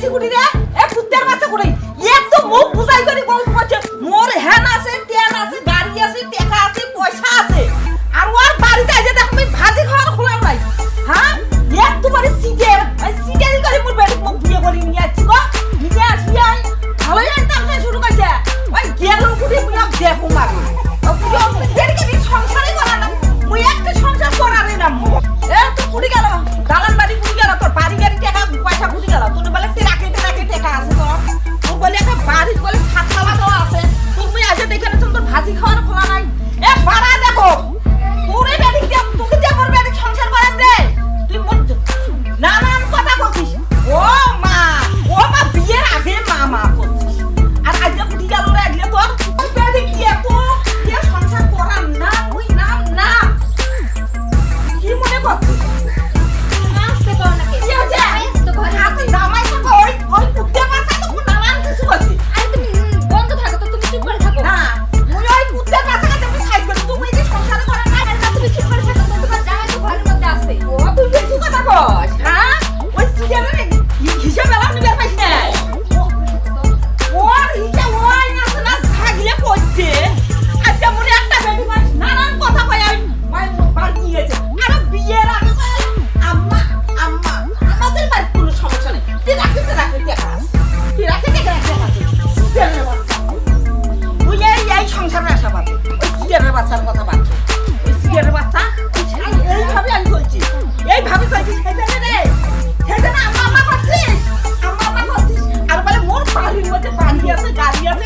Security রে এ কুত্তার বাচ্চা করে একদম মুখ বুঝাই করে গল্প করছে মোর হ্যান আছে তেল আছে গাড়ি আছে টাকা আছে পয়সা আছে আর ওর বাড়িতে আইছে দেখ আমি ভাজি খাওয়ার খোলাও নাই হ্যাঁ এক তোমার সিজের এই সিজের করে মোর বেড়ি মুখ ধুয়ে করে নিয়ে আসছি গো নিজে আসি আই ভালোই আনতাম সে শুরু করছে ওই গেল কুড়ি মুখ দেখো মাগো ও পুরো দেরকে দি সংসারই করা না মুই একটা সংসার করারই না এ তো কুড়ি গেল দালান বাড়ি কুড়ি গেল তোর বাড়ি গাড়ি টাকা পয়সা কুড়ি গেল তুই বলে রাখে টাকা আছে তোর তুই বলে একটা বাড়ি বলে খাট খাওয়া দেওয়া আছে তুমি আজকে দেখে না তোর ভাজি খাওয়ার খোলা নাই এ বাড়া দেখো পুরে বেড়ি তোকে যে করবে এটা সংসার করেন রে তুই নানান কথা বলছিস ও মা বিয়ের আগে মা করছিস আর আজকে কুড়ি গেল রে আজকে তোর বেড়ি কি এত কে সংসার করার না ওই নাম না কি মনে করছিস আসতে কর না কে আসতে ঘরে হাতে জামাই তো ওই কুত্তে বাচ্চা তো নানান কিছু করছিস আরে তুমি বন্ধ থাকো তো তুমি চুপ করে থাকো না মুই ওই কুত্তে বাচ্চা কাছে আমি সাইড করি তুমি যে সংসার করার না আরে না তুমি চুপ করে থাকো তো তোমার জামাই তো ঘরের মধ্যে আছে ও তুই বেশি কথা কস হ্যাঁ ওই সিজনের হিসাব এলাম নিবার পাইছ না ওর হিসাব ওই না না থাকলে করছে আচ্ছা মনে একটা বেবি মাস নানান কথা কই আমি বার নিয়েছে আর বিয়ের আগে আম্মা আমাদের বাড়ির কোনো সমস্যা নেই তুই রাখতে দেখা তুই রাখতে দেখা সিজনের বাচ্চা তুই এই সংসারে আসা পাবে ওই সিজনের বাচ্চার কথা বাদ ওই সিজনের বাচ্চা এইভাবে আমি বলছি এইভাবে কইছিস সেজন্য রে সেজন্য আম্মা করছিস আর বলে মোর বাড়ির মধ্যে বাড়ি আছে গাড়ি আছে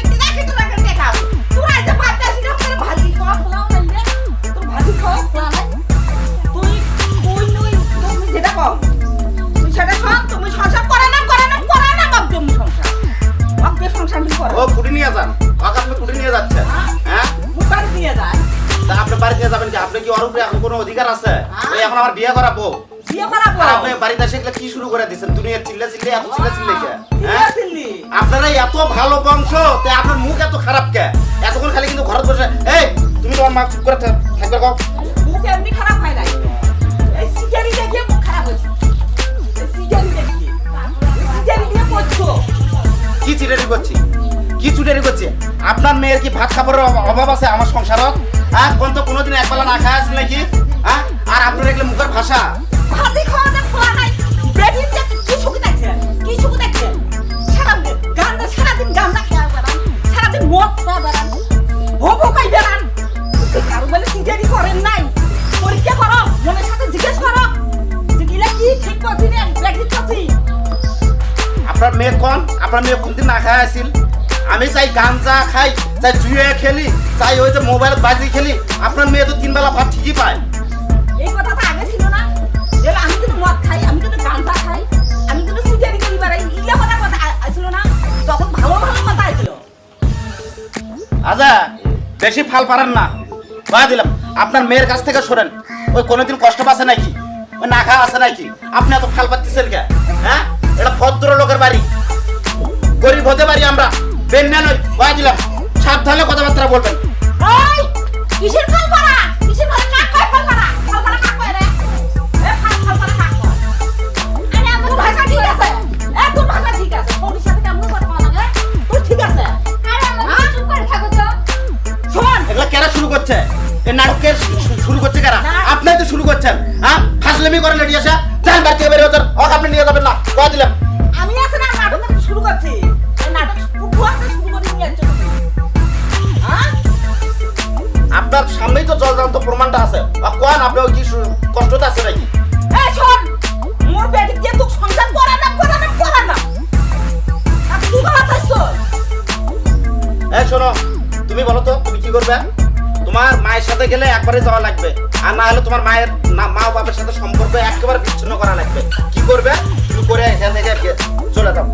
টাকা দেখা তুই আইতে পারছিস না করে ভাজি খাওয়া খোলাও নাই রে তোর ভাজি খাওয়া খোলা নাই তুমি যেটা কও তুই সেটা কর তুমি সংসার করে না বাপকে সংসার নি করো ও কুড়ি নিয়ে যান ওকে আপনি কুড়ি নিয়ে যাচ্ছে হ্যাঁ মুখার দিয়ে যায় তা আপনি বাড়ি নিয়ে যাবেন কি আপনি কি ওর উপরে এখন কোনো অধিকার আছে এই এখন আমার বিয়ে করাবো বিয়ে করাবো আর আপনি বাড়িতে এসে এগুলো কি শুরু করে দিয়েছেন দুনিয়া চিল্লা এত চিল্লা কে হ্যাঁ চিল্লি আপনারা এত ভালো বংশ তো আপনার মুখ এত খারাপ কে এতক্ষণ খালি কিন্তু ঘরে বসে এই তুমি তোমার মা চুপ করে থাকবে কও মুখ এমনি খারাপ হয় নাই এই সিগারি দেখিয়ে মুখ খারাপ হয়েছে এই সিগারি দিয়ে পড়ছো কি চুটারি করছি আপনার মেয়ের কি ভাত খাবারের অভাব আছে আমার সংসারত হ্যাঁ কোন তো কোনোদিন একবেলা না খায় আসলে নাকি হ্যাঁ আর আপনার এগুলো মুখের ভাষা ভাতি খাওয়া না খোলা নাই বেডিন যে কি সুখী দেখছে সারাদিন গান্দা খেয়া বেড়ান সারাদিন মদ খাওয়া বেড়ান ভোগ খাই বেড়ান কারো বলে সিগারি করেন নাই পরীক্ষা করো মনের সাথে জিজ্ঞেস করো যে গিলা কি ঠিক করছি না বেডিন করছি আপনার মেয়ে কোনদিন না খায় আসিল আমি চাই গাঞ্জা খাই চাই জুয়ে খেলি চাই ওই যে মোবাইলত বাজি খেলি আপনার মেয়ে তো 3 বেলা ভাত ঠিকই পায় এই কথা তো আগে ছিল না এলা আমি কিন্তু মদ খাই আমি কিন্তু গাঁজা খাই আমি কিন্তু সিগারেট খাই বারে ইলা কথা আসছিল না তখন ভালো কথা আইছিল আজা বেশি ফাল পারেন না কয়া দিলাম আপনার মেয়ের কাছ থেকে সরেন ওই কোনোদিন কষ্ট পাচ্ছে নাকি ওই না খাওয়া আছে নাকি আপনি এত ফাল পাচ্ছেন কে হ্যাঁ এটা ভদ্র লোকের বাড়ি গরিব হতে পারি আমরা বেন্যা নই কয়া দিলাম সাবধানে কথাবার্তা বলবেন এই কিসের ফাল পারা কাক ফাল পারা কাক কয় রে এ ফাল পারা কাক কয় আরে আমার ভাষা ঠিক আছে তোর ভাষা ঠিক আছে তোর সাথে কেমন কথা বলা লাগে তোর ঠিক আছে আরে আমার চুপ করে থাকো তো শোন এগুলা কেরা শুরু করছে এই নাটক কে শুরু করছে কারা আপনি তো শুরু করছেন হ্যাঁ ফাজলামি করেন রেডি আসা যান বাড়ি থেকে বের হতে ওকে আপনি নিয়ে যাবেন না কয়া দিলাম আমি আছে না নাটক শুরু করছি এই নাটক শুরু করে নিয়ে যাচ্ছ হ্যাঁ আপনার সামনেই তো জলজান্ত প্রমাণটা আছে কোন আপনি ওই কি কষ্টতে আছে নাকি এই শোন মোর বেটি যে তুই সংসার করে না আর তুই কথা চাইছো এই শোনো তুমি বলো তো তুমি কি করবে তোমার মায়ের সাথে গেলে একবারে যাওয়া লাগবে আর না হলে তোমার মায়ের মা ও বাবার সাথে সম্পর্ক একেবারে বিচ্ছিন্ন করা লাগবে কি করবে তুমি করে এখান থেকে চলে যাও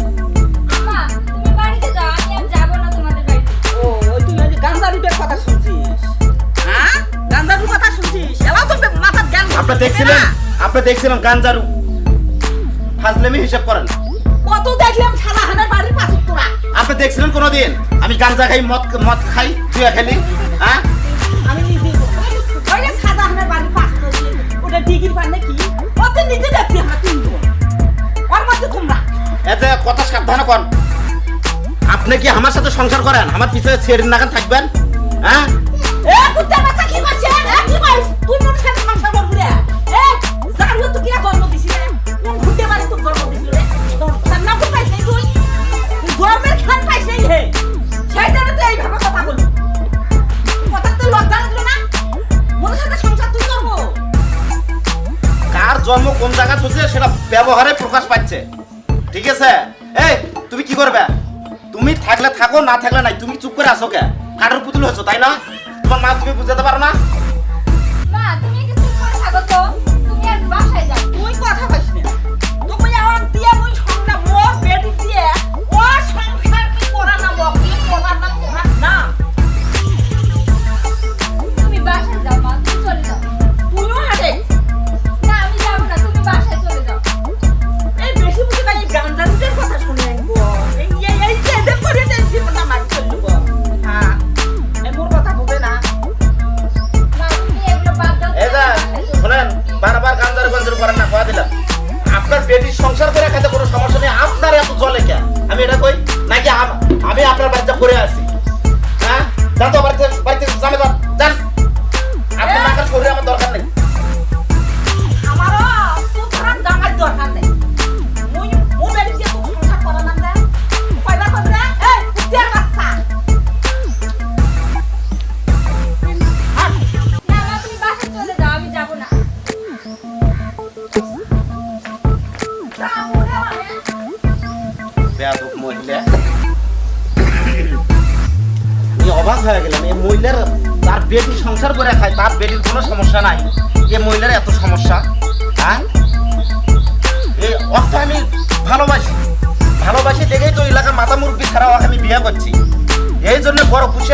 আম্মা তুমি বাড়িতে যাও আমি আর যাব না তোমাদের বাড়িতে ও ওই তুই ওই গান্ধারুটের কথা শুনছিস হ্যাঁ গান্ধারুর কথা শুনছিস এলাও তো মাথার জ্ঞান আপনি দেখছিলেন গাঞ্জারু ফাজলামি হিসাব করেন কত দেখলাম সালাহানের বাড়ির পাশে তোরা আপনি দেখছিলেন কোনোদিন আমি গাঞ্জা খাই মদ খাই জুয়া খেলি হ্যাঁ আমি নিজে ওই যে সালাহানের বাড়ির পাশে ওটা ডিগির পার নাকি কত নিজে দেখছি আমার তিনজন ওর মধ্যে তোমরা এতে কথা সাবধানে কোন। আপনি কি আমার সাথে সংসার করেন? আমার পিছনে ছেড়ে নাগান থাকবেন? হ্যাঁ এ কুত্তার বাচ্চা কি করছে? কি করিস? তুই মোর সাথে সংসার করবি রে? এ জারু তুই কি জন্ম দিছিস রে? কোন ঘুরতে পারে তুই জন্ম দিছিস রে? তোর নাম তো পাইছিস তুই? জন্মের খান পাইছিস হে। সেইটারে তুই এইভাবে কথা বলবি। কথা তো লজ্জা লাগলো না? মোর সাথে সংসার তুই করবো? কার জন্ম কোন জায়গা হচ্ছে সেটা ব্যবহারে প্রকাশ পাচ্ছে। ঠিক আছে? এই তুমি কি করবে? তুমি থাকলে থাকো, না থাকলে নাই। তুমি চুপ করে আসো কে? কাঠের পুতুল হচ্ছ তাই না? তোমার মা তুমি বুঝাতে পারো না? মা তুমি একটু চুপ করে থাকো তো, তুমি আর বাসায় যাও। তুই কথা কইস না। তুমি আমার দিয়ে মুই সংসার মোর বেটি দিয়ে ও সংসার কি করা না বক কি করা না করা না। তুমি বাসায় যাও মা, তুমি চলে যাও। তুইও হাঁটে। না আমি যাবো না, তুমি বাসায় চলে যাও। এই বেশি বুঝি ভাই গান্ডারুদের কথা শুনে আইবো। এই কেদে করে দেন জীবনটা মার চলবো। হ্যাঁ এই মোর কথা বলবে না। মা তুমি এগুলো বাদ দাও, এই তুমি যা বাসায় চলে যাও। শোনেন, বারবার গাঞ্জার গঞ্জের করেন না, কথা দিলাম। আপনার বেটির সংসার করে খাতে কোনো সমস্যা নেই। আপনার এত জলে কে? আমি এটা কই নাকি আমি আপনার বাড়িতে পড়ে আছি? হ্যাঁ যান তো বাড়িতে যাবে, যান। আপনার নাকার শরীরে আমার দরকার নেই। আমারও তুই খারাপ জামার দরকার নেই। মুই মোর বেটি দিয়ে তুই সংসার করা না দে। কয়বার কইবে রে? এই কুত্তার বাচ্চা। আর না মা তুমি বাসায় চলে যাও, আমি যাবো না। বেয়াদব মহিলা। আমি অবাক হয়ে গেলাম। এই মহিলার তার বেটি সংসার করে খায়, তার বেটির কোনো সমস্যা নাই। এই মহিলার এত সমস্যা। হ্যাঁ এই অর্থ আমি ভালোবাসি দেখেই তো এলাকার মাথা মুরব্বী ছাড়াও আমি বিয়ে করছি। এই জন্য বড় খুশি।